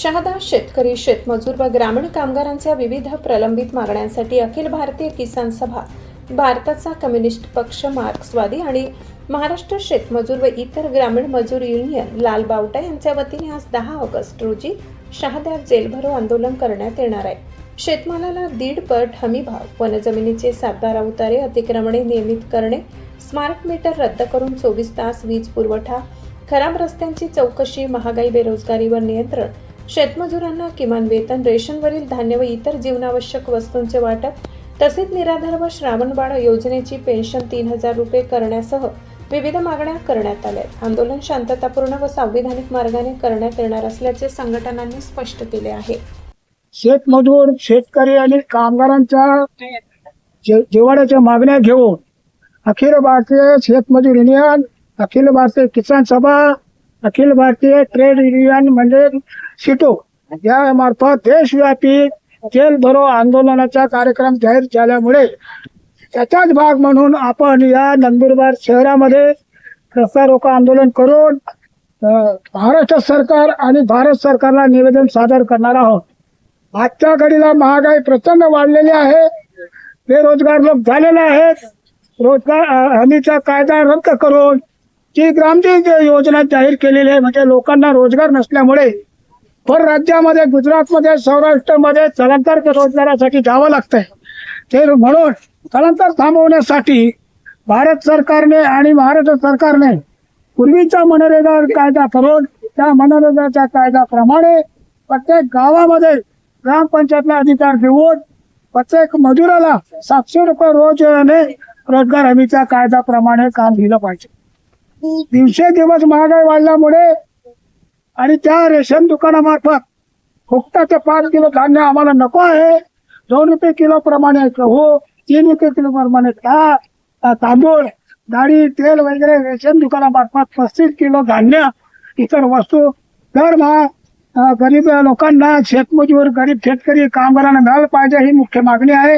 शहादा शेतकरी, शेतमजूर व ग्रामीण कामगारांच्या विविध प्रलंबित मागण्यांसाठी अखिल भारतीय किसान सभा, भारताचा कम्युनिस्ट पक्ष, मार्क्सवादी आणि महाराष्ट्र शेतमजूर व इतर ग्रामीण मजूर युनियन लाल बावटा यांच्या वतीने आज 10 ऑगस्ट रोजी शहाद्यात जेलभरो आंदोलन करण्यात येणार आहे. शेतमालाला 1.5 पट हमीभाव, वनजमिनीचे 7 उतारे, अतिक्रमणे नियमित करणे, स्मार्ट मीटर रद्द करून 24 तास वीज पुरवठा, खराब रस्त्यांची चौकशी, महागाई, बेरोजगारीवर नियंत्रण, शेतमजुरांना किमान वेतन, रेशनवरील धान्य व इतर जीवनावश्यक वस्तूंचे वाटप, तसेच निराधार व श्रावणबाळ योजनेची पेन्शन 3,000 रुपये करण्यासह विविध मागण्या करण्यात आल्या. आंदोलन शांततापूर्ण व संविधानिक मार्गाने करण्यात येणार असल्याचे संघटनांनी स्पष्ट केले आहे. शेतमजूर, शेतकरी आणि कामगारांच्या जिव्हाळ्याच्या मागण्या घेऊन अखिल भारतीय शेतमजूर युनियन, अखिल भारतीय किसान सभा, अखिल भारतीय ट्रेड युनियन म्हणजे सिटो या मार्फत देशव्यापी जेलभरो आंदोलनाचा कार्यक्रम जाहीर झाल्यामुळे त्याचाच भाग म्हणून आपण या नंदुरबार शहरामध्ये रस्ता रोको आंदोलन करून महाराष्ट्र सरकार आणि भारत सरकारला निवेदन सादर करणार आहोत. आजच्या घडीला महागाई प्रचंड वाढलेली आहे, बेरोजगार लोक झालेले आहेत. रोजगार हमीचा कायदा रद्द करून जी ग्रामजीव योजना जाहीर केलेली आहे, म्हणजे लोकांना रोजगार नसल्यामुळे परराज्यामध्ये, गुजरातमध्ये, सौराष्ट्रमध्ये स्थलांतर रोजगारासाठी जावं लागतंय. ते म्हणून स्थलांतर थांबवण्यासाठी भारत सरकारने आणि महाराष्ट्र सरकारने पूर्वीचा मनरेगा कायदा करून त्या मनरेगाच्या कायद्याप्रमाणे प्रत्येक गावामध्ये ग्रामपंचायतला अधिकार देऊन प्रत्येक मजुराला 700 रुपये रोजने रोजगार हमीच्या कायद्याप्रमाणे काम दिलं पाहिजे. दिवसेंदिवस महागाई वाढल्यामुळे आणि त्या रेशन दुकानामार्फत फुकटाचे 5 किलो धान्य आम्हाला नको आहे. 2 रुपये किलो प्रमाणे गहू, 3 रुपये किलो प्रमाणे तांदूळ, डाळी, तेल वगैरे रेशन दुकानामार्फत 35 किलो धान्य, इतर वस्तू गरीब लोकांना, शेतमजूर, गरीब शेतकरी, कामगारांना मिळालं पाहिजे, ही मुख्य मागणी आहे.